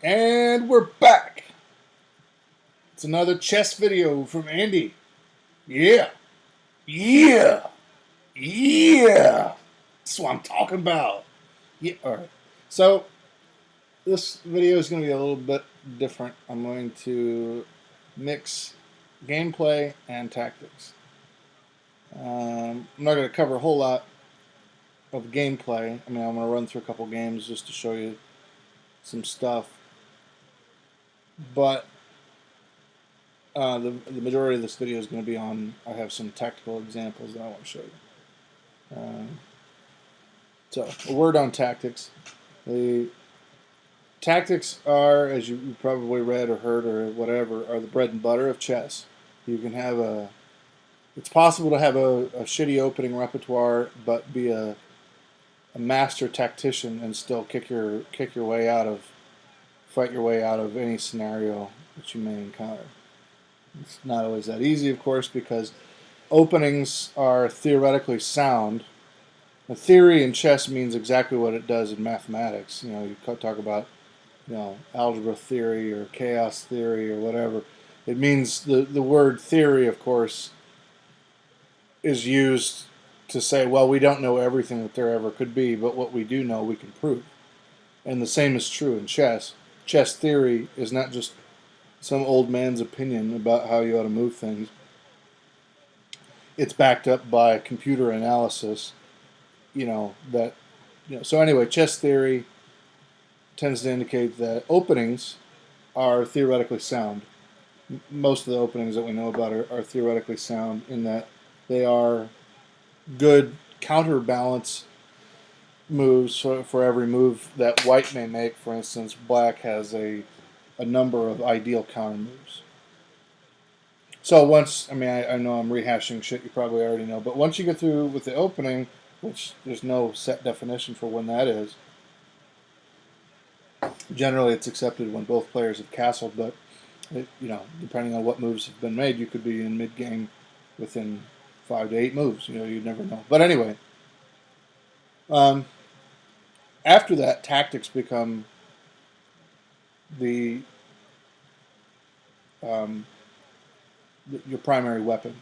And we're back. It's another chess video from Andy. Yeah. Yeah. Yeah. That's what I'm talking about. Yeah. All right. So this video is going to be a little bit different. I'm going to mix gameplay and tactics. I'm not going to cover a whole lot of gameplay. I mean, I'm going to run through a couple games just to show you some stuff. But the majority of this video is going to be on, I have some tactical examples that I want to show you. So, a word on tactics. The tactics are, as you probably read or heard or whatever, are the bread and butter of chess. You can have it's possible to have a shitty opening repertoire, but be a master tactician and still fight your way out of any scenario that you may encounter. It's not always that easy, of course, because openings are theoretically sound. The theory in chess means exactly what it does in mathematics. You know, you talk about, algebra theory or chaos theory or whatever. It means the word theory, of course, is used to say, well, we don't know everything that there ever could be, but what we do know we can prove. And the same is true in chess. Chess theory is not just some old man's opinion about how you ought to move things. It's backed up by computer analysis. So anyway, chess theory tends to indicate that openings are theoretically sound. Most of the openings that we know about are theoretically sound in that they are good counterbalance moves for every move that white may make. For instance, black has a number of ideal counter moves. So I know I'm rehashing shit you probably already know, but once you get through with the opening, which there's no set definition for when that is, generally it's accepted when both players have castled, but depending on what moves have been made, you could be in mid-game within 5 to 8 moves. You'd never know. But anyway, after that, tactics become the your primary weapon,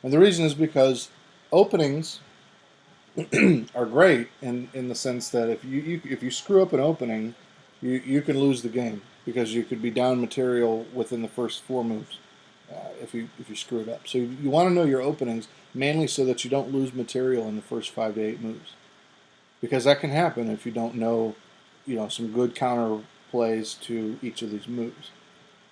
and the reason is because openings are great in the sense that if you screw up an opening, you can lose the game because you could be down material within the first 4 moves if you screw it up. So you want to know your openings mainly so that you don't lose material in the first 5 to 8 moves, because that can happen if you don't know some good counter plays to each of these moves.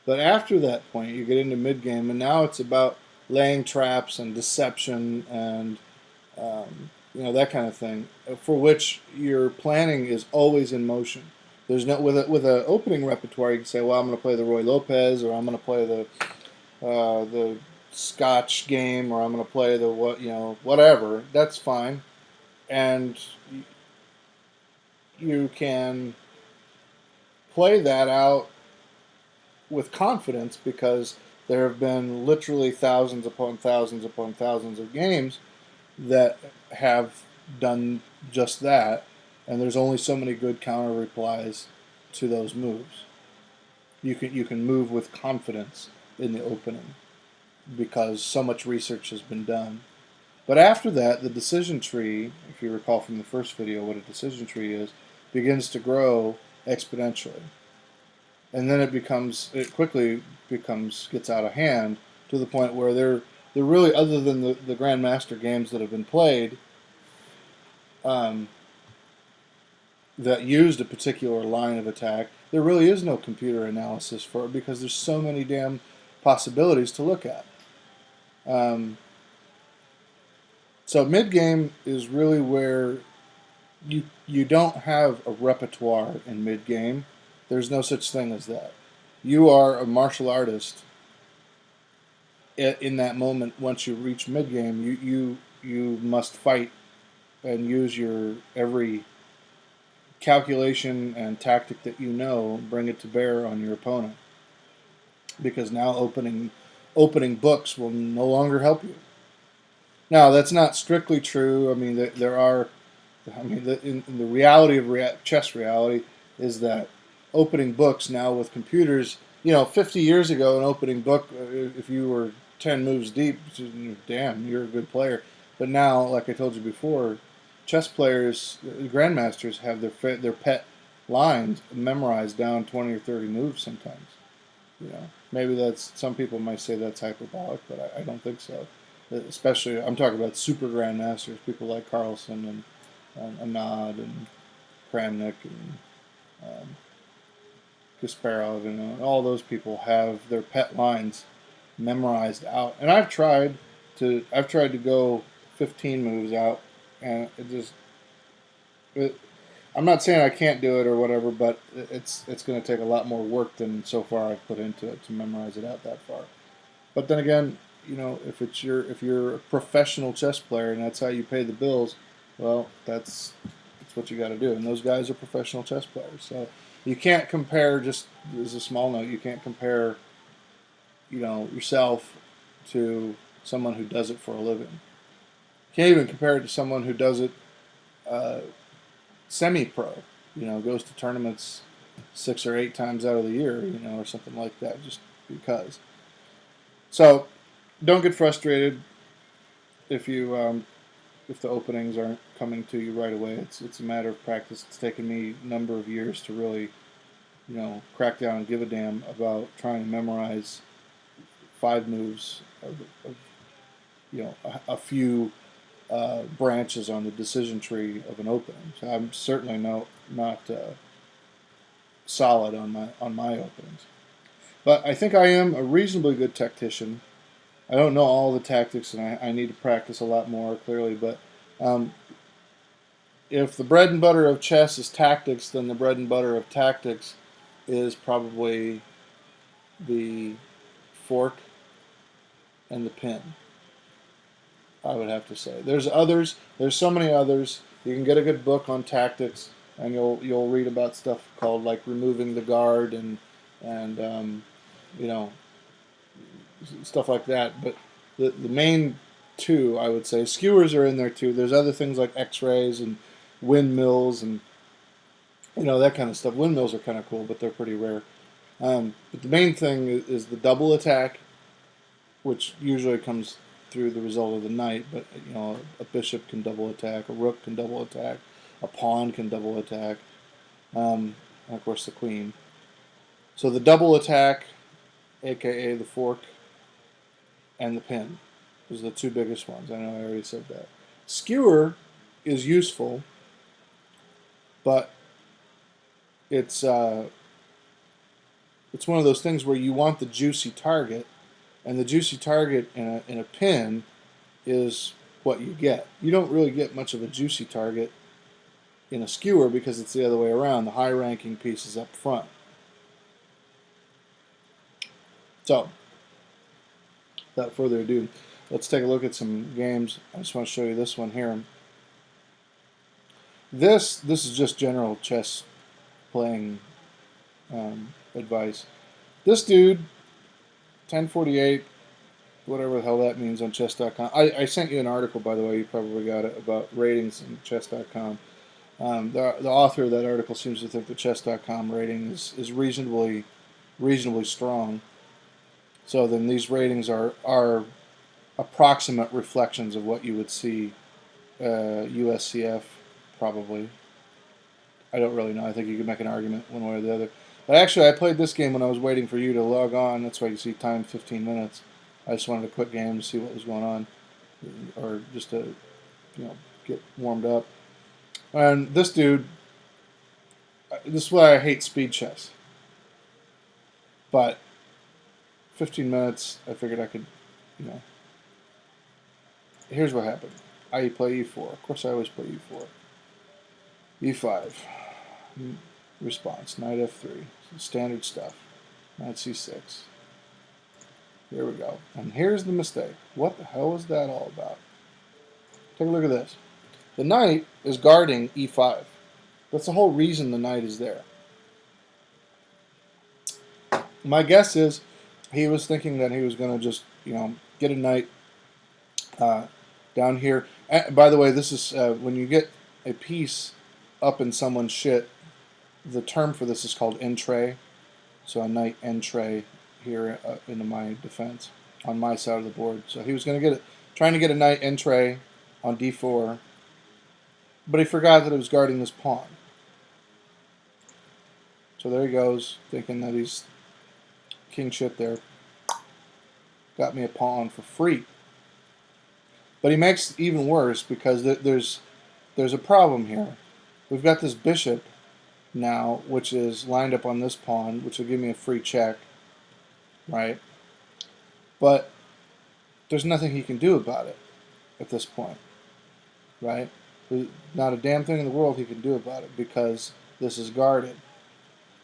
But after that point, you get into mid game, and now it's about laying traps and deception and that kind of thing, for which your planning is always in motion. There's no with a opening repertoire. You can say, well, I'm going to play the Roy Lopez, or I'm going to play the Scotch game, or I'm going to play the whatever. That's fine, and you can play that out with confidence because there have been literally thousands upon thousands upon thousands of games that have done just that, and there's only so many good counter replies to those moves. You can move with confidence in the opening because so much research has been done. But after that, the decision tree, if you recall from the first video what a decision tree is, begins to grow exponentially. And then it quickly gets out of hand to the point where they're really, other than the Grandmaster games that have been played, that used a particular line of attack, there really is no computer analysis for it because there's so many damn possibilities to look at. So mid-game is really where you don't have a repertoire in mid-game. There's no such thing as that. You are a martial artist in that moment. Once you reach mid-game, you must fight and use your every calculation and tactic that bring it to bear on your opponent. Because now opening books will no longer help you. Now, that's not strictly true. I mean, there are. I mean, in the reality of chess reality is that opening books now with computers. 50 years ago, an opening book, if you were 10 moves deep, damn, you're a good player. But now, like I told you before, chess players, grandmasters have their pet lines memorized down 20 or 30 moves sometimes. Maybe that's, some people might say that's hyperbolic, but I don't think so. Especially, I'm talking about super grandmasters, people like Carlsen and Anand and Kramnik and Kasparov, all those people have their pet lines memorized out. And I've tried to go 15 moves out, and I'm not saying I can't do it or whatever, but it's going to take a lot more work than so far I've put into it to memorize it out that far. But then again, if you're a professional chess player and that's how you pay the bills, well, that's what you got to do. And those guys are professional chess players, so you can't compare. Just as a small note, you can't compare, yourself to someone who does it for a living. You can't even compare it to someone who does it semi-pro. Goes to tournaments 6 or 8 times out of the year, or something like that, just because. So, don't get frustrated if the openings aren't coming to you right away. It's a matter of practice. It's taken me a number of years to really, crack down and give a damn about trying to memorize 5 moves of a few branches on the decision tree of an opening. So I'm certainly not solid on my openings, but I think I am a reasonably good tactician. I don't know all the tactics, and I need to practice a lot more, clearly. But if the bread and butter of chess is tactics, then the bread and butter of tactics is probably the fork and the pin, I would have to say. There's others. There's so many others. You can get a good book on tactics, and you'll read about stuff called like removing the guard and stuff like that. But the main two, I would say, skewers are in there too. There's other things like X-rays and windmills and that kind of stuff. Windmills are kind of cool, but they're pretty rare. But the main thing is the double attack, which usually comes through the result of the knight. But a bishop can double attack, a rook can double attack, a pawn can double attack, and of course the queen. So the double attack, aka the fork, and the pin. Those are the two biggest ones. I know I already said that. Skewer is useful, but it's one of those things where you want the juicy target, and the juicy target in a pin is what you get. You don't really get much of a juicy target in a skewer because it's the other way around. The high-ranking piece is up front. So, without further ado, let's take a look at some games. I just want to show you this one here. This is just general chess playing advice. This dude, 1048, whatever the hell that means on chess.com. I sent you an article, by the way, you probably got it, about ratings in chess.com. The author of that article seems to think the chess.com rating is reasonably strong. So then these ratings are approximate reflections of what you would see USCF probably. I don't really know. I think you could make an argument one way or the other. But actually, I played this game when I was waiting for you to log on. That's why you see time 15 minutes. I just wanted to quit game to see what was going on, or just to get warmed up. And this dude, this is why I hate speed chess. But 15 minutes, I figured I could, Here's what happened. I play e4. Of course, I always play e4. e5. Response. Knight f3. Standard stuff. Knight c6. Here we go. And here's the mistake. What the hell is that all about? Take a look at this. The knight is guarding e5. That's the whole reason the knight is there. My guess is he was thinking that he was going to just, get a knight down here. By the way, this is when you get a piece up in someone's shit, the term for this is called entree. So a knight entree here into my defense on my side of the board. So he was going to get it, trying to get a knight entree on d4, but he forgot that it was guarding this pawn. So there he goes, thinking that he's king shit there. Got me a pawn for free. But he makes it even worse because there's a problem here. We've got this bishop now, which is lined up on this pawn, which will give me a free check, right? But there's nothing he can do about it at this point, right? There's not a damn thing in the world he can do about it because this is guarded.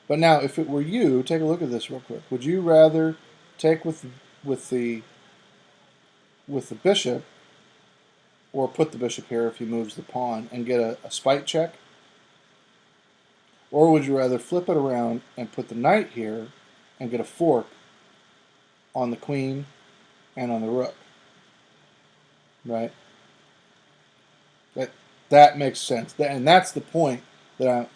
But now, if it were you, take a look at this real quick. Would you rather take with the bishop, or put the bishop here if he moves the pawn and get a spite check? Or would you rather flip it around and put the knight here and get a fork on the queen and on the rook? Right? That makes sense. And that's the point that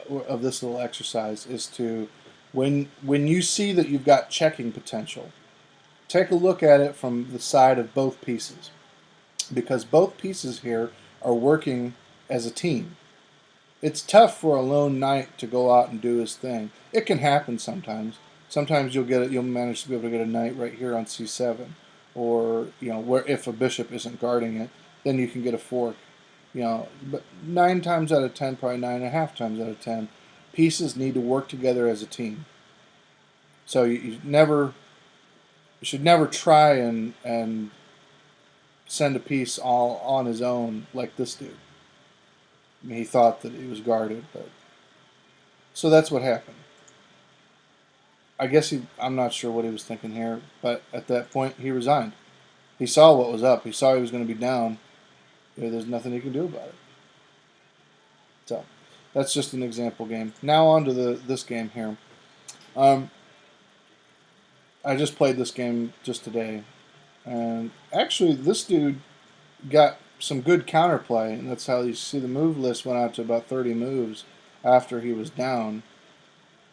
of this little exercise, is to, when you see that you've got checking potential, take a look at it from the side of both pieces. Because both pieces here are working as a team. It's tough for a lone knight to go out and do his thing. It can happen sometimes. Sometimes you'll manage to be able to get a knight right here on c7, or where if a bishop isn't guarding it, then you can get a fork. But 9 times out of 10, probably 9.5 times out of 10, pieces need to work together as a team. So you should never try and send a piece all on his own like this dude. I mean, he thought that he was guarded, but so that's what happened. I guess I'm not sure what he was thinking here, but at that point he resigned. He saw what was up. He saw he was going to be down. There's nothing he can do about it. So that's just an example game. Now on to this game here. I just played this game just today. And actually, this dude got some good counterplay, and that's how you see the move list went out to about 30 moves after he was down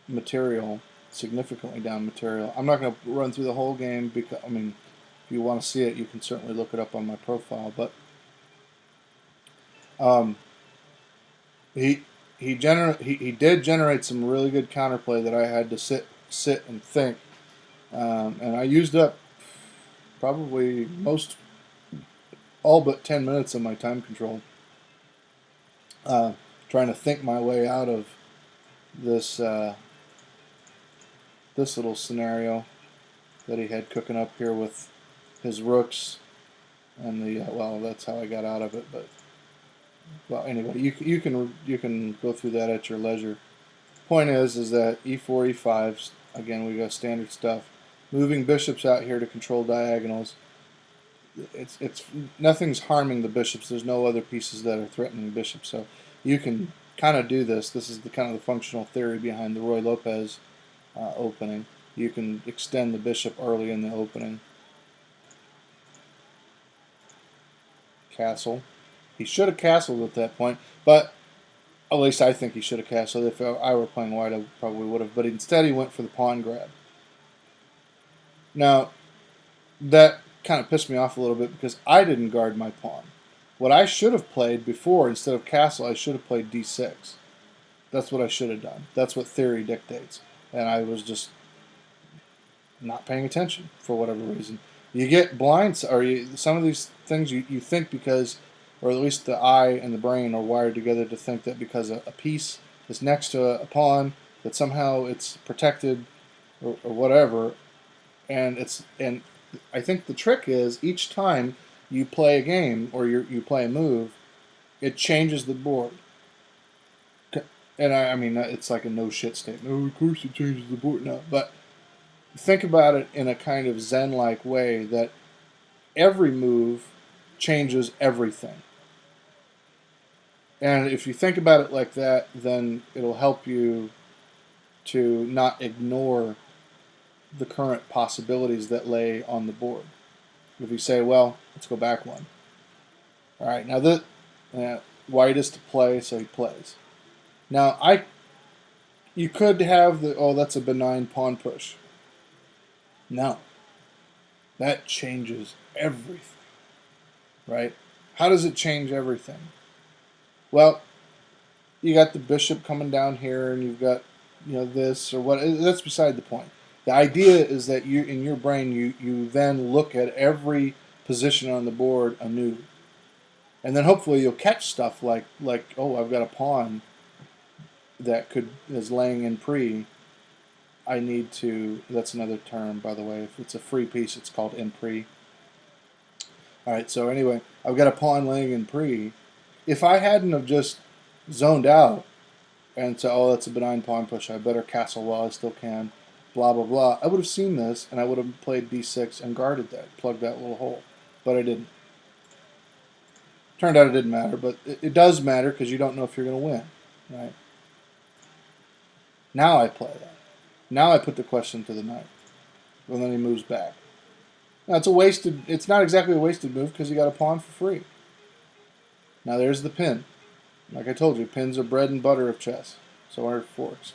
material, significantly down material. I'm not going to run through the whole game because, I mean, if you want to see it, you can certainly look it up on my profile. But he did generate some really good counterplay that I had to sit and think, and I used up probably all but 10 minutes of my time control trying to think my way out of this this little scenario that he had cooking up here with his rooks and the well, that's how I got out of it. But well, anyway, you can go through that at your leisure. Point is that e4, e5. Again, we got standard stuff. Moving bishops out here to control diagonals. It's nothing's harming the bishops. There's no other pieces that are threatening bishops, so you can kind of do this. This is the kind of the functional theory behind the Roy Lopez opening. You can extend the bishop early in the opening. Castle. He should have castled at that point, but at least I think he should have castled. If I were playing white, I probably would have. But instead, he went for the pawn grab. Now, that kind of pissed me off a little bit because I didn't guard my pawn. What I should have played before, instead of castle, I should have played d6. That's what I should have done. That's what theory dictates. And I was just not paying attention for whatever reason. You get blinds, or some of these things you think because, or at least the eye and the brain are wired together to think that because a piece is next to a pawn, that somehow it's protected or whatever. And I think the trick is each time you play a game or you play a move, it changes the board. And I mean, it's like a no shit statement. Oh, of course it changes the board. No, but think about it in a kind of Zen-like way that every move changes everything. And if you think about it like that, then it'll help you to not ignore the current possibilities that lay on the board. If you say, well, let's go back one. All right, now white is to play, so he plays. Now, You could have the, oh, that's a benign pawn push. No. That changes everything, right? How does it change everything? Well, you got the bishop coming down here, and you've got, this or what. That's beside the point. The idea is that you, in your brain, you then look at every position on the board anew, and then hopefully you'll catch stuff like oh, I've got a pawn that is laying in pre. I need to. That's another term, by the way. If it's a free piece, it's called in pre. All right. So anyway, I've got a pawn laying in pre. If I hadn't have just zoned out and said, oh, that's a benign pawn push, I better castle while I still can, blah, blah, blah, I would have seen this, and I would have played d6 and guarded that, plugged that little hole. But I didn't. Turned out it didn't matter, but it does matter because you don't know if you're going to win, right? Now I play that. Now I put the question to the knight. And then he moves back. Now it's not exactly a wasted move because he got a pawn for free. Now there's the pin. Like I told you, pins are bread and butter of chess. So are forks.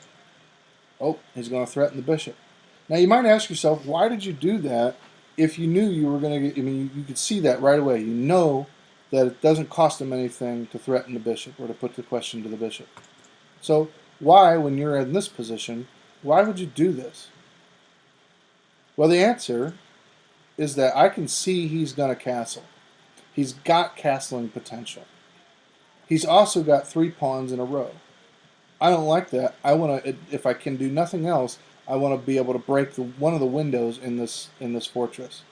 Oh, he's going to threaten the bishop. Now you might ask yourself, why did you do that if you knew you were going to get, you could see that right away. You know that it doesn't cost him anything to threaten the bishop or to put the question to the bishop. So why, when you're in this position, why would you do this? Well, the answer is that I can see he's going to castle. He's got castling potential. He's also got 3 pawns in a row. I don't like that. I want to, if I can do nothing else, I want to be able to break one of the windows in this fortress.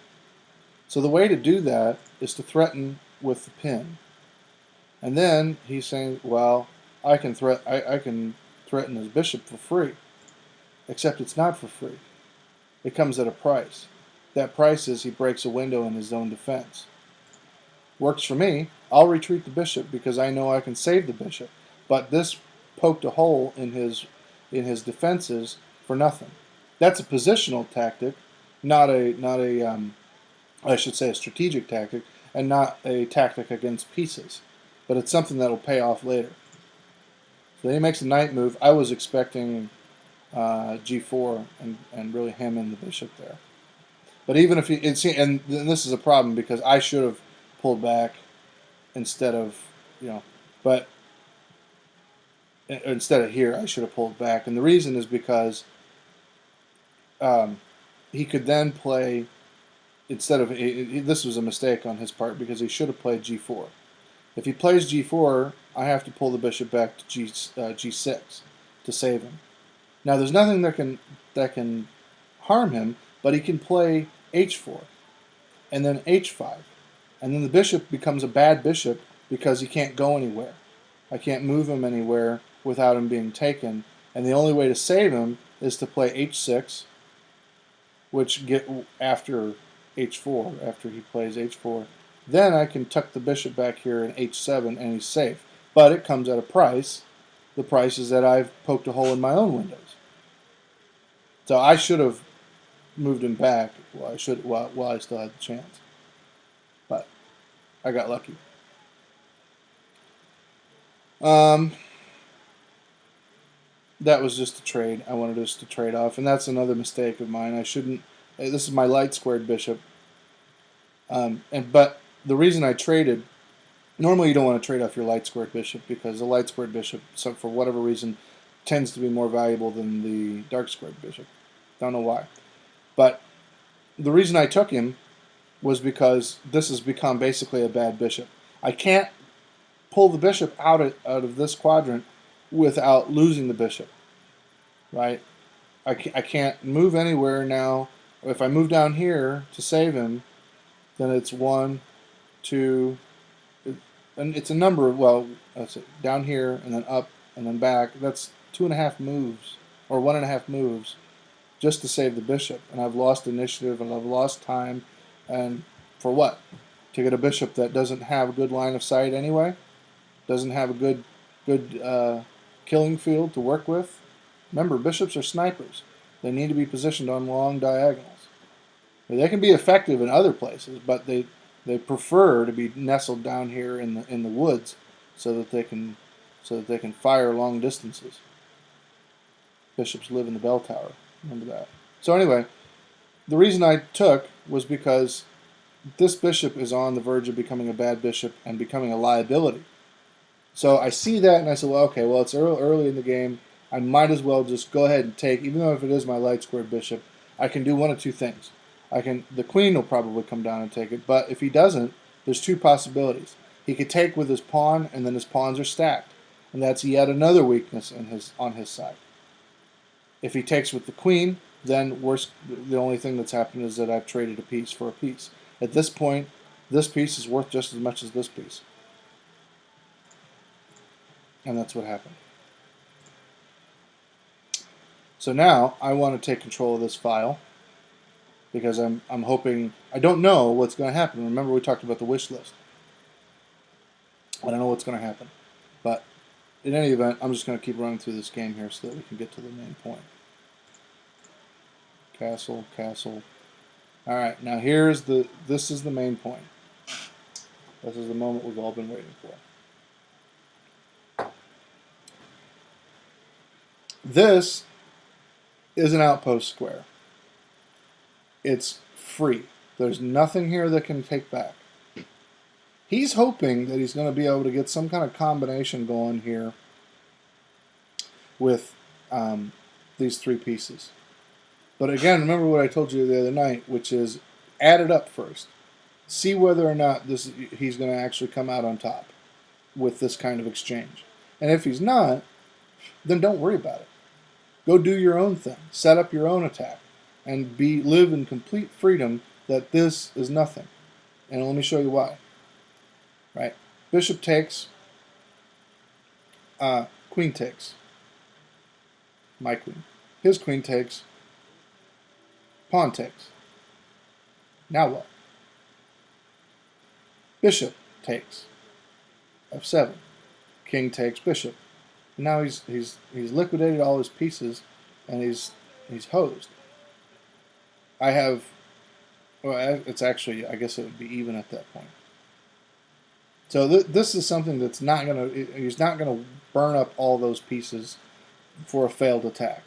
So the way to do that is to threaten with the pin. And then he's saying, well, I can threaten his bishop for free. Except it's not for free. It comes at a price. That price is he breaks a window in his own defense. Works for me. I'll retreat the bishop because I know I can save the bishop. But this poked a hole in his defenses for nothing. That's a positional tactic, not a I should say a strategic tactic, and not a tactic against pieces. But it's something that'll pay off later. So he makes a knight move. I was expecting g4 and really hem in the bishop there. But even if and this is a problem because I should have pulled back instead of, but instead of here, I should have pulled back. And the reason is because he could then play, instead of, this was a mistake on his part because he should have played g4. If he plays g4, I have to pull the bishop back to g6 to save him. Now, there's nothing that can harm him, but he can play h4 and then h5. And then the bishop becomes a bad bishop because he can't go anywhere. I can't move him anywhere without him being taken. And the only way to save him is to play h6, which after h4, after he plays h4. Then I can tuck the bishop back here in h7 and he's safe. But it comes at a price. The price is that I've poked a hole in my own windows. So I should have moved him back while I still had the chance. But I got lucky. That was just a trade. I wanted us to trade off, and that's another mistake of mine. I shouldn't. This is my light squared bishop, but the reason I traded. Normally, you don't want to trade off your light squared bishop because the light squared bishop, for whatever reason, tends to be more valuable than the dark squared bishop. Don't know why, but the reason I took him was because this has become basically a bad bishop. I can't pull the bishop out of this quadrant without losing the bishop, right? I can't move anywhere now. If I move down here to save him, then it's 1, 2, and it's a number of, well, that's it, down here and then up and then back. That's 2.5 moves or 1.5 moves just to save the bishop. And I've lost initiative and I've lost time. And for what? To get a bishop that doesn't have a good line of sight anyway? Doesn't have a good killing field to work with? Remember, bishops are snipers. They need to be positioned on long diagonals. They can be effective in other places, but they prefer to be nestled down here in the woods so that they can fire long distances. Bishops live in the bell tower. Remember that. So anyway, the reason I took was because this bishop is on the verge of becoming a bad bishop and becoming a liability. So I see that and I said, well, okay, well, it's early in the game. I might as well just go ahead and take, even though if it is my light squared bishop, I can do one of two things. The queen will probably come down and take it, but if he doesn't, there's two possibilities. He could take with his pawn, and then his pawns are stacked, and that's yet another weakness on his side. If he takes with the queen, then the only thing that's happened is that I've traded a piece for a piece. At this point, this piece is worth just as much as this piece. And that's what happened. So now I want to take control of this file because I'm hoping, I don't know what's going to happen. Remember we talked about the wish list. I don't know what's going to happen. But in any event, I'm just going to keep running through this game here so that we can get to the main point. Castle, castle. All right, now this is the main point. This is the moment we've all been waiting for. This is an outpost square. It's free. There's nothing here that can take back. He's hoping that he's going to be able to get some kind of combination going here with these three pieces. But again, remember what I told you the other night, which is add it up first. See whether or not he's going to actually come out on top with this kind of exchange. And if he's not, then don't worry about it. Go do your own thing. Set up your own attack. And live in complete freedom that this is nothing. And let me show you why. Right? Bishop takes. Queen takes. My queen. His queen takes. Pawn takes. Now what? Bishop takes. F7. King takes bishop. Now he's liquidated all his pieces, and he's hosed. I have. Well, it's actually, I guess it would be even at that point. So this is something that's not gonna. He's not gonna burn up all those pieces for a failed attack.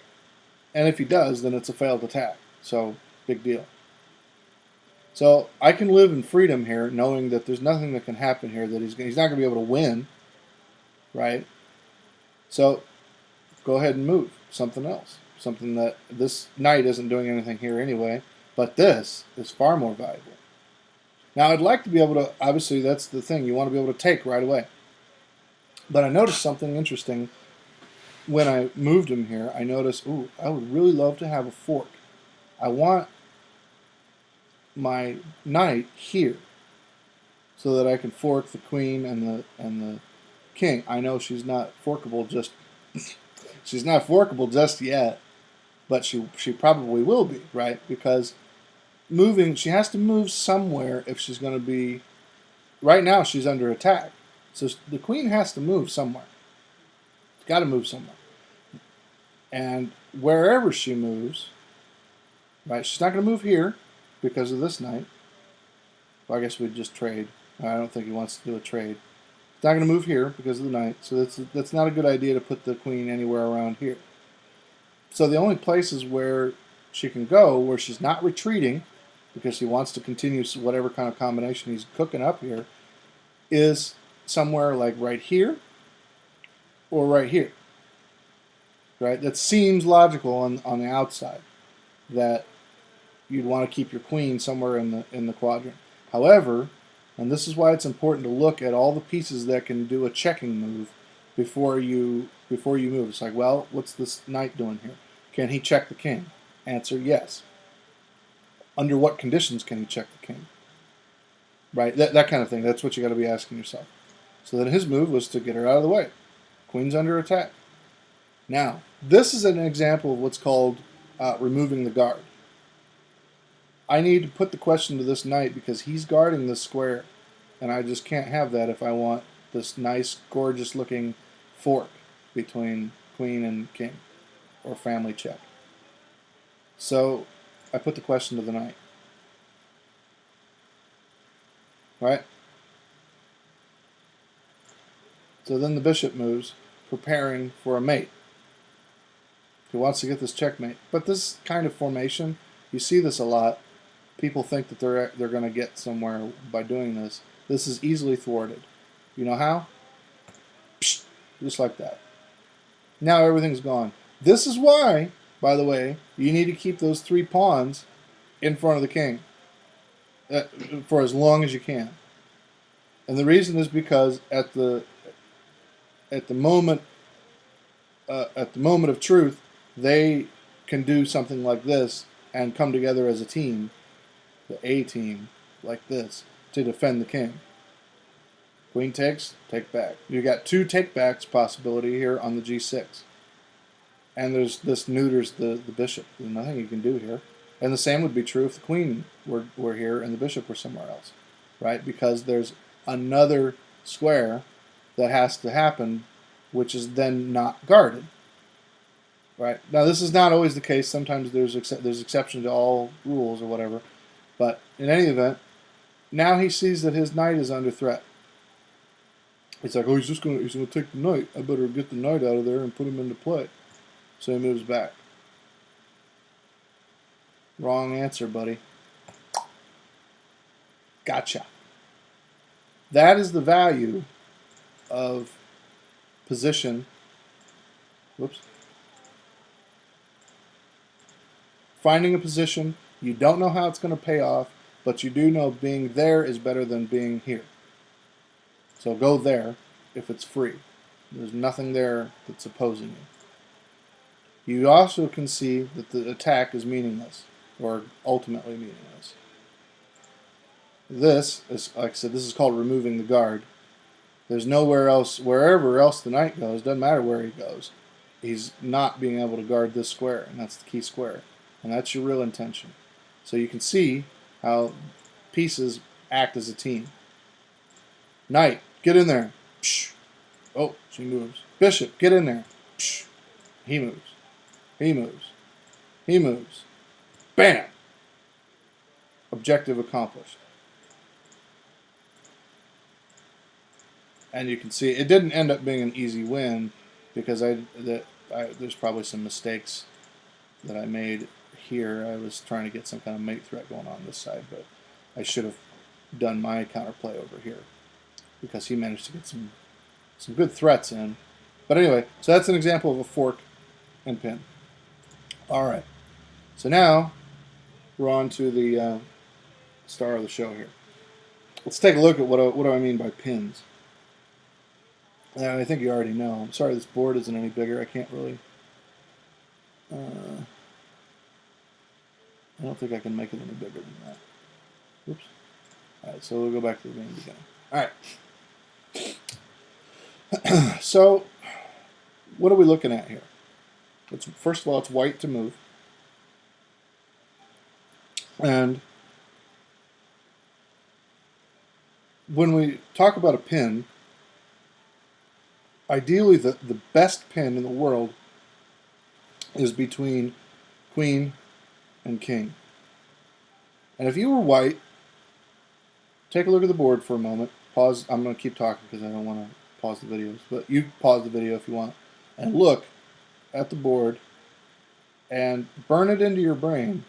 And if he does, then it's a failed attack. So big deal. So I can live in freedom here, knowing that there's nothing that can happen here. That he's not gonna be able to win, right? So go ahead and move something else. Something that this knight isn't doing anything here anyway, but this is far more valuable. Now I'd like to be able to, obviously that's the thing, you want to be able to take right away. But I noticed something interesting when I moved him here. I noticed, ooh, I would really love to have a fork. I want my knight here so that I can fork the queen and the king. I know she's not forkable just she's not forkable just yet, but she probably will be, right? Because she has to move somewhere if she's going to be. Right now she's under attack, so the queen has to move somewhere. She's got to move somewhere, and wherever she moves, right? She's not going to move here because of this knight. Well, I guess we'd just trade. I don't think he wants to do a trade. It's not going to move here because of the knight, so that's not a good idea to put the queen anywhere around here. So the only places where she can go, where she's not retreating, because he wants to continue whatever kind of combination he's cooking up here, is somewhere like right here or right here. Right? That seems logical on the outside, that you'd want to keep your queen somewhere in the quadrant. However, and this is why it's important to look at all the pieces that can do a checking move before you move. It's like, well, what's this knight doing here? Can he check the king? Answer, yes. Under what conditions can he check the king? Right? That kind of thing. That's what you got to be asking yourself. So then his move was to get her out of the way. Queen's under attack. Now, this is an example of what's called removing the guard. I need to put the question to this knight because he's guarding this square, and I just can't have that if I want this nice, gorgeous-looking fork between queen and king, or family check. So I put the question to the knight. Right? So then the bishop moves, preparing for a mate. He wants to get this checkmate. But this kind of formation, you see this a lot. People think that they're going to get somewhere by doing this. This is easily thwarted. You know how? Psh, just like that. Now everything's gone. This is why, by the way, you need to keep those 3 pawns in front of the king for as long as you can. And the reason is because at the moment of truth, they can do something like this and come together as a team, the A team, like this, to defend the king. Queen takes, take back. You got 2 take-backs possibility here on the G6. And there's this neuters the bishop. There's nothing you can do here. And the same would be true if the queen were here and the bishop were somewhere else, right? Because there's another square that has to happen, which is then not guarded, right? Now, this is not always the case. Sometimes there's exception to all rules or whatever. But in any event, now he sees that his knight is under threat. It's like, oh, he's gonna take the knight. I better get the knight out of there and put him into play. So he moves back. Wrong answer, buddy. Gotcha. That is the value of position. Whoops. Finding a position, you don't know how it's going to pay off, but you do know being there is better than being here. So go there if it's free. There's nothing there that's opposing you. You also can see that the attack is meaningless, or ultimately meaningless. This is, like I said, this is called removing the guard. There's nowhere else, wherever else the knight goes, doesn't matter where he goes, he's not being able to guard this square, and that's the key square. And that's your real intention. So you can see how pieces act as a team. Knight, get in there. Psh. Oh, she moves. Bishop, get in there. Psh. He moves. He moves. He moves. Bam! Objective accomplished. And you can see it didn't end up being an easy win because there's probably some mistakes that I made here. I was trying to get some kind of mate threat going on this side, but I should have done my counterplay over here because he managed to get some good threats in. But anyway, so that's an example of a fork and pin. All right. So now we're on to the star of the show here. Let's take a look at what do I mean by pins. I think you already know. I'm sorry this board isn't any bigger. I can't really... I don't think I can make it any bigger than that. Oops. Alright, so we'll go back to the main beginning. Alright. So, what are we looking at here? First of all, it's white to move. And when we talk about a pin, ideally the best pin in the world is between queen and king. And if you were white, take a look at the board for a moment. Pause. I'm going to keep talking because I don't want to pause the videos. But you pause the video if you want. And look at the board and burn it into your brain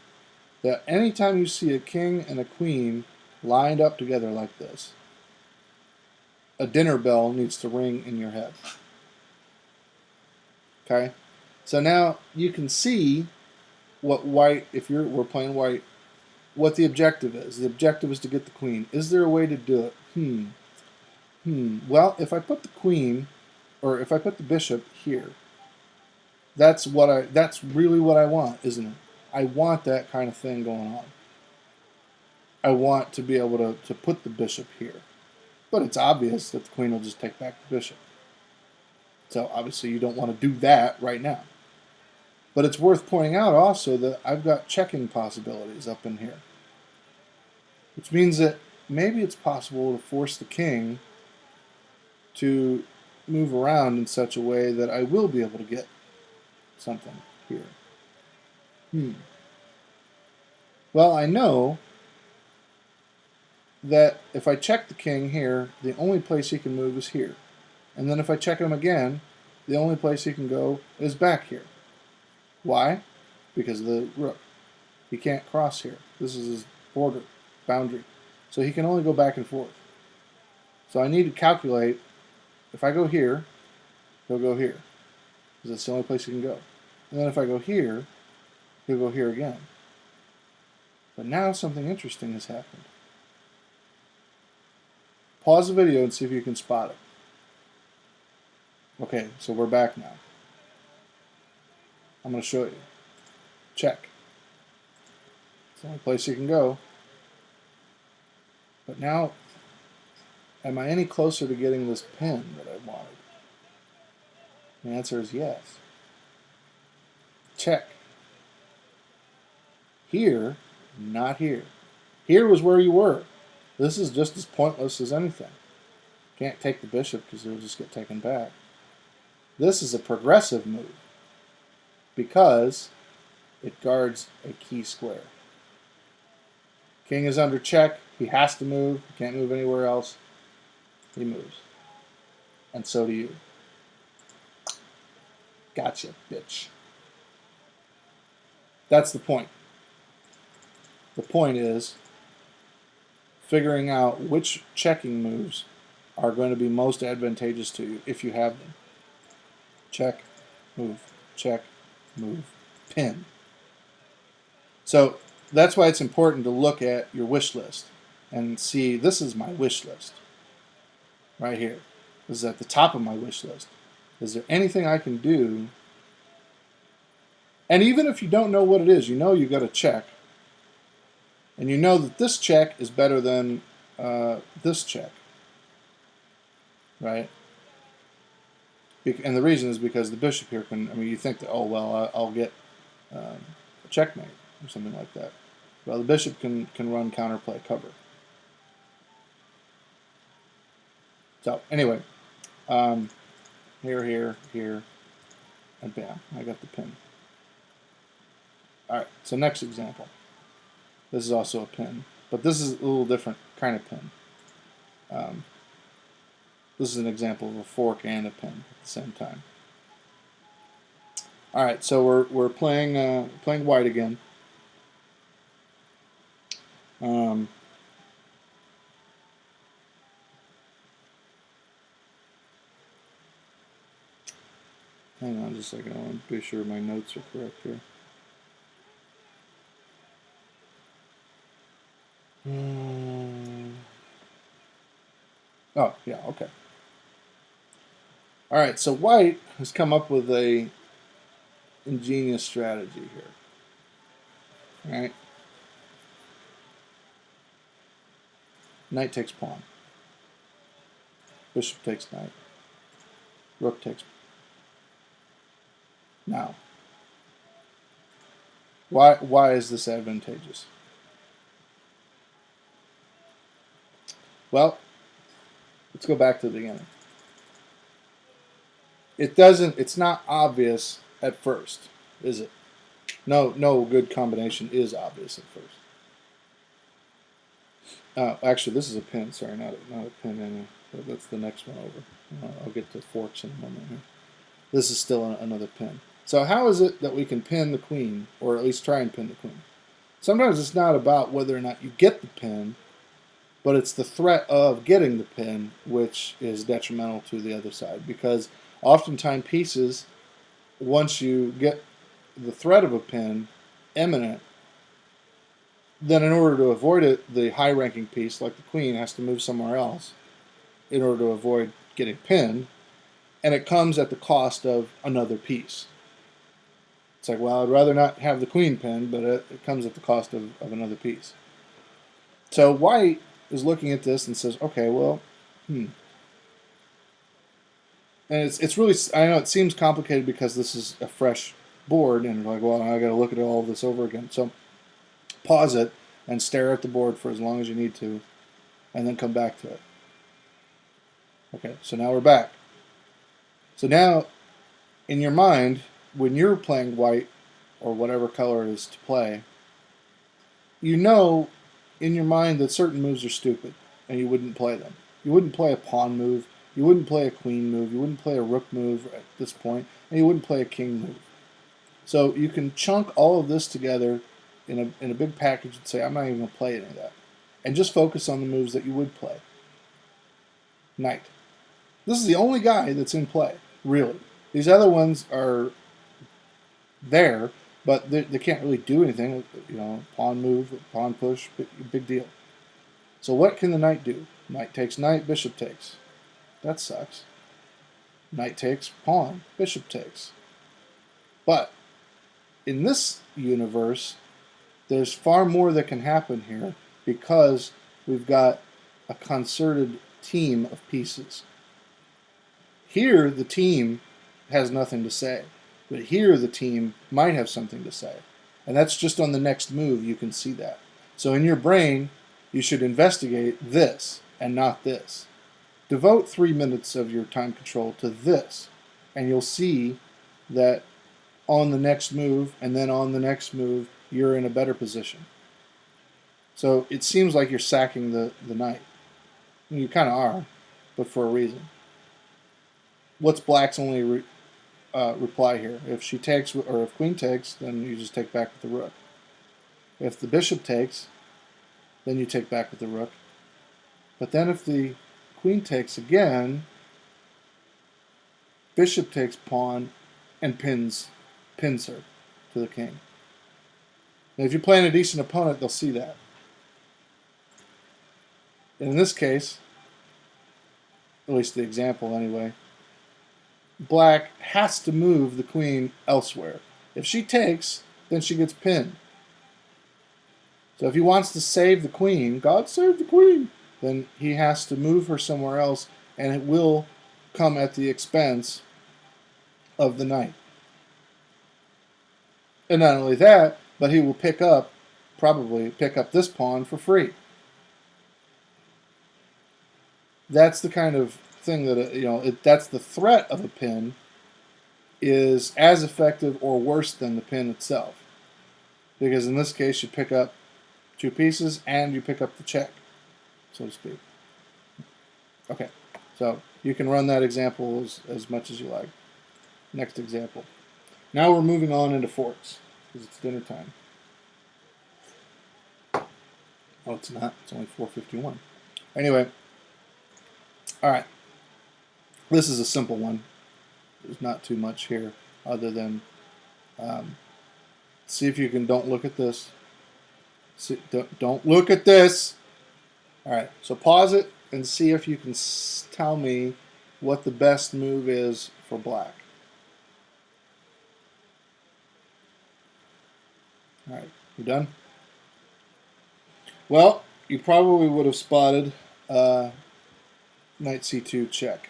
that anytime you see a king and a queen lined up together like this, a dinner bell needs to ring in your head. Okay? So now you can see what white, if we're playing white, what the objective is. The objective is to get the queen. Is there a way to do it? Well, if I put the queen, or if I put the bishop here, that's really what I want, isn't it? I want that kind of thing going on. I want to be able to put the bishop here. But it's obvious that the queen will just take back the bishop. So obviously you don't want to do that right now. But it's worth pointing out also that I've got checking possibilities up in here. Which means that maybe it's possible to force the king to move around in such a way that I will be able to get something here. Well, I know that if I check the king here, the only place he can move is here. And then if I check him again, the only place he can go is back here. Why? Because of the rook. He can't cross here. This is his border, boundary. So he can only go back and forth. So I need to calculate, if I go here, he'll go here. Because that's the only place he can go. And then if I go here, he'll go here again. But now something interesting has happened. Pause the video and see if you can spot it. Okay, so we're back now. I'm going to show you. Check. It's the only place you can go. But now, am I any closer to getting this pin that I wanted? The answer is yes. Check. Here, not here. Here was where you were. This is just as pointless as anything. Can't take the bishop because it'll just get taken back. This is a progressive move because it guards a key square. King is under check. He has to move. He can't move anywhere else. He moves. And so do you. Gotcha, bitch. That's the point. The point is figuring out which checking moves are going to be most advantageous to you if you have them. Check, move, pin. So that's why it's important to look at your wish list and see, this is my wish list right here. This is at the top of my wish list. Is there anything I can do? And even if you don't know what it is, you know you've got to check. And you know that this check is better than this check. Right? And the reason is because the bishop here can, I mean, you think that, oh, well, I'll get a checkmate or something like that. Well, the bishop can run counterplay cover. So, anyway, here, and bam, I got the pin. All right, so next example. This is also a pin, but this is a little different kind of pin. This is an example of a fork and a pin at the same time. All right, so we're playing white again. Hang on just a second. I want to be sure my notes are correct here. Oh, yeah, okay. All right, so white has come up with a ingenious strategy here. All right. Knight takes pawn. Bishop takes knight. Rook takes. Now, why is this advantageous? Well, let's go back to the beginning. It's not obvious at first, is it? No good combination is obvious at first. Actually, this is a pin. Sorry, not a pin. That's the next one over. I'll get to forks in a moment here. This is still another pin. So how is it that we can pin the queen, or at least try and pin the queen? Sometimes it's not about whether or not you get the pin, but it's the threat of getting the pin which is detrimental to the other side. Because oftentimes pieces, once you get the threat of a pin imminent, then in order to avoid it, the high-ranking piece, like the queen, has to move somewhere else in order to avoid getting pinned, and it comes at the cost of another piece. It's like, well, I'd rather not have the queen pinned, but it comes at the cost of another piece. So white is looking at this and says, okay, well, And it's really, I know it seems complicated because this is a fresh board, and you're like, well, I got to look at all this over again. So pause it and stare at the board for as long as you need to, and then come back to it. Okay, so now we're back. So now, in your mind, when you're playing white, or whatever color it is to play, you know in your mind that certain moves are stupid, and you wouldn't play them. You wouldn't play a pawn move, you wouldn't play a queen move, you wouldn't play a rook move at this point, and you wouldn't play a king move. So you can chunk all of this together in a big package and say, I'm not even going to play any of that. And just focus on the moves that you would play. Knight. This is the only guy that's in play, really. These other ones are there, but they can't really do anything. You know, pawn move, pawn push, big deal. So what can the knight do? Knight takes knight, bishop takes. That sucks. Knight takes pawn, bishop takes. But in this universe, there's far more that can happen here because we've got a concerted team of pieces. Here, the team has nothing to say, but here the team might have something to say. And that's just on the next move, you can see that. So in your brain, you should investigate this and not this. Devote 3 minutes of your time control to this, and you'll see that on the next move and then on the next move, you're in a better position. So it seems like you're sacking the knight. You kind of are, but for a reason. What's black's only reply here? If she takes, or if queen takes, then you just take back with the rook. If the bishop takes, then you take back with the rook. But then if the queen takes again, bishop takes pawn and pins her to the king. Now, if you're playing a decent opponent, they'll see that. And in this case, at least the example anyway, black has to move the queen elsewhere. If she takes, then she gets pinned. So if he wants to save the queen, God save the queen, then he has to move her somewhere else, and it will come at the expense of the knight. And not only that, but he will probably pick up this pawn for free. That's the kind of thing that, that's the threat of a pin is as effective or worse than the pin itself. Because in this case, you pick up 2 pieces and you pick up the check, so to speak. Okay, so you can run that example as much as you like. Next example. Now we're moving on into forks, because it's dinner time. Oh, it's not. It's only 4:51. Anyway, all right. This is a simple one. There's not too much here other than see if you can, don't look at this. Don't look at this. All right, so pause it and see if you can tell me what the best move is for black. All right, you done? Well, you probably would have spotted knight c2 check.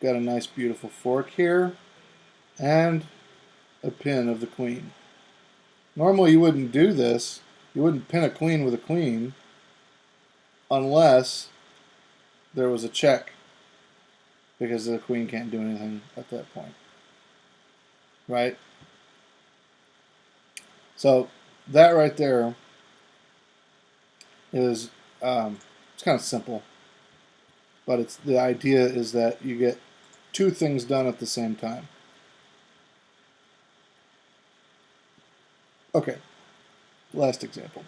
Got a nice beautiful fork here and a pin of the queen. Normally you wouldn't do this. You wouldn't pin a queen with a queen unless there was a check, because the queen can't do anything at that point. Right? So that right there is it's kind of simple, but the idea is that you get 2 things done at the same time. Okay, last example.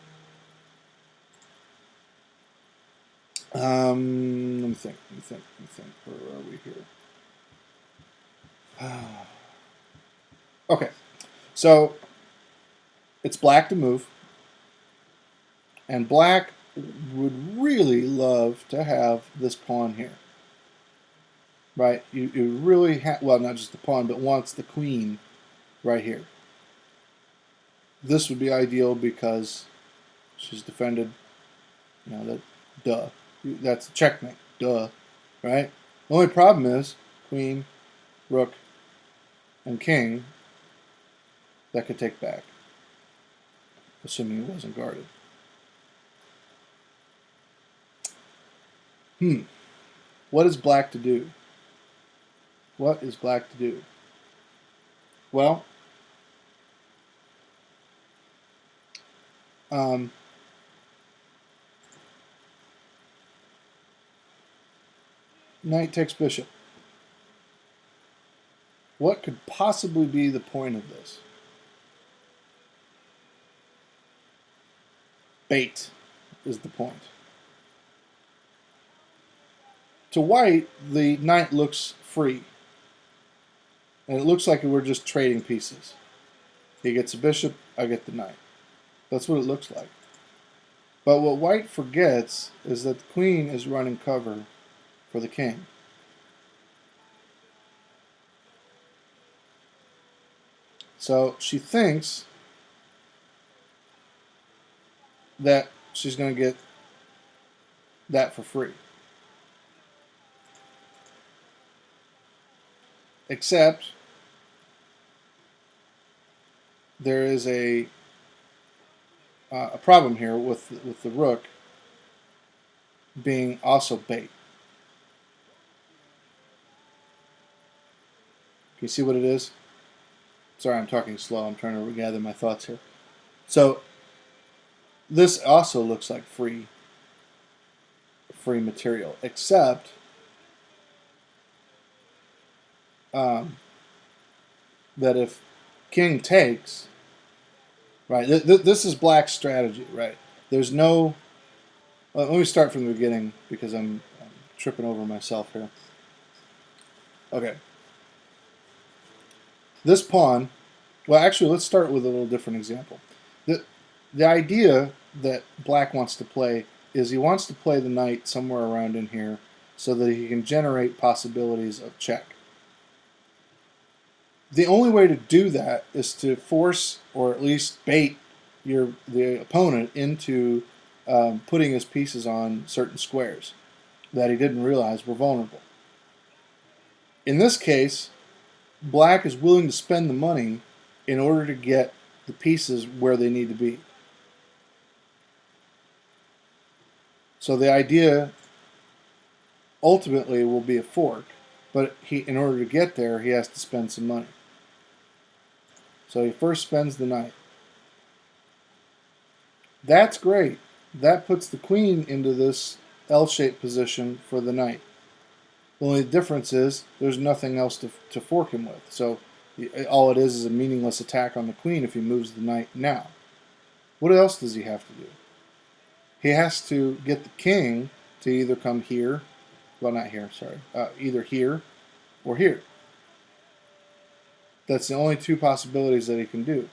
Let me think. Where are we here? Okay, so it's black to move, and black would really love to have this pawn here. Right? You really well, not just the pawn, but wants the queen right here. This would be ideal because she's defended. That's a checkmate. Duh. Right? The only problem is queen, rook, and king that could take back, assuming it wasn't guarded. What is black to do? What is black to do? Well, knight takes bishop. What could possibly be the point of this? Bait is the point. To white, the knight looks free. And it looks like we're just trading pieces. He gets a bishop, I get the knight. That's what it looks like. But what white forgets is that the queen is running cover for the king. So she thinks that she's going to get that for free. Except there is a problem here with the rook being also bait. Can you see what it is? Sorry, I'm talking slow. I'm trying to regather my thoughts here. So this also looks like free material, except that if king takes, right, this is black's strategy, right? There's no, let me start from the beginning because I'm tripping over myself here. Okay. This pawn, well, actually, let's start with a little different example. The idea that black wants to play is he wants to play the knight somewhere around in here so that he can generate possibilities of check. The only way to do that is to force or at least bait the opponent into putting his pieces on certain squares that he didn't realize were vulnerable. In this case, black is willing to spend the money in order to get the pieces where they need to be. So the idea ultimately will be a fork, but in order to get there, he has to spend some money. So he first spends the knight. That's great. That puts the queen into this L-shaped position for the knight. The only difference is there's nothing else to fork him with. So all it is a meaningless attack on the queen if he moves the knight now. What else does he have to do? He has to get the king to either come here, well, not here, sorry, either here or here. That's the only two possibilities that he can do.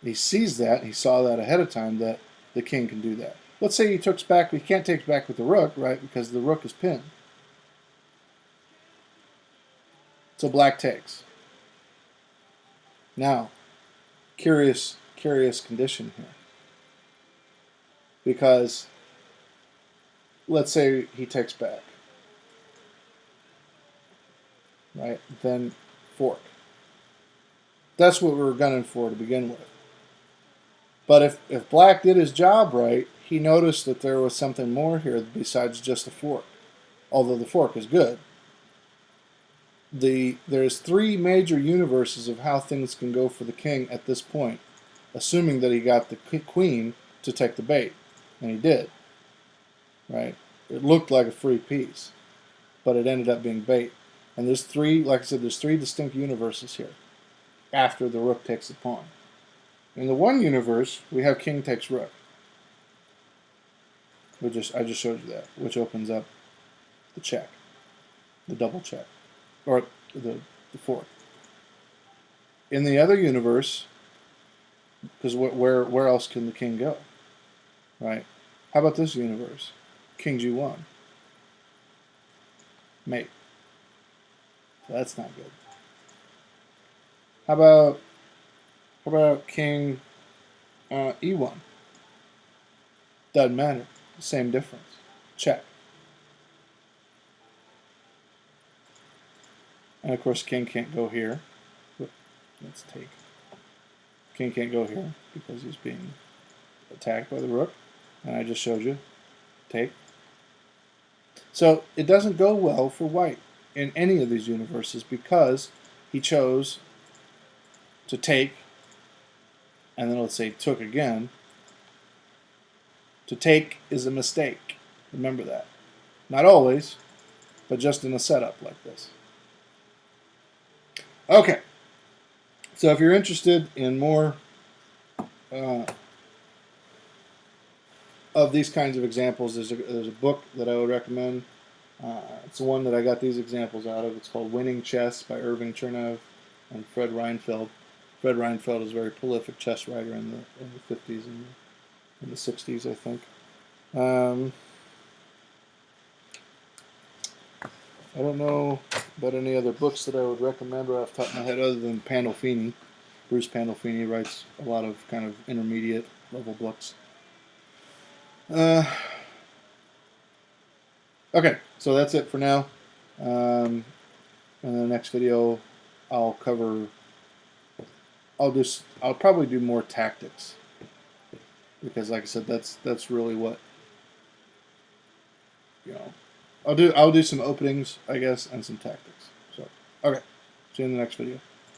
He sees that, he saw that ahead of time, that the king can do that. Let's say he takes back, he can't take back with the rook, right, because the rook is pinned. So black takes. Now, curious condition here. Because let's say he takes back. Right? Then fork. That's what we were gunning for to begin with. But if black did his job right, he noticed that there was something more here besides just a fork. Although the fork is good. There's three major universes of how things can go for the king at this point, assuming that he got the queen to take the bait. And he did. Right? It looked like a free piece, but it ended up being bait. And there's three, like I said, there's three distinct universes here after the rook takes the pawn. In the one universe, we have king takes rook. I just showed you that, which opens up the check, the double check, or the fork. In the other universe, because where else can the king go? Right? How about this universe? King G1. Mate. So that's not good. How about King E1? Doesn't matter. Same difference. Check. And of course, king can't go here. Let's take. King can't go here because he's being attacked by the rook. And I just showed you. Take. So it doesn't go well for white in any of these universes because he chose to take, and then let's say took again. To take is a mistake. Remember that. Not always, but just in a setup like this. Okay, so if you're interested in more uh, of these kinds of examples, there's a book that I would recommend. It's the one that I got these examples out of. It's called Winning Chess by Irving Chernev and Fred Reinfeld. Fred Reinfeld is a very prolific chess writer in the 50s and in the 60s, I think. I don't know about any other books that I would recommend right off the top of my head other than Pandolfini. Bruce Pandolfini writes a lot of kind of intermediate level books. Okay, so that's it for now. In the next video, I'll cover. I'll probably do more tactics because, like I said, that's really what you know. I'll do some openings, I guess, and some tactics. So, okay, see you in the next video.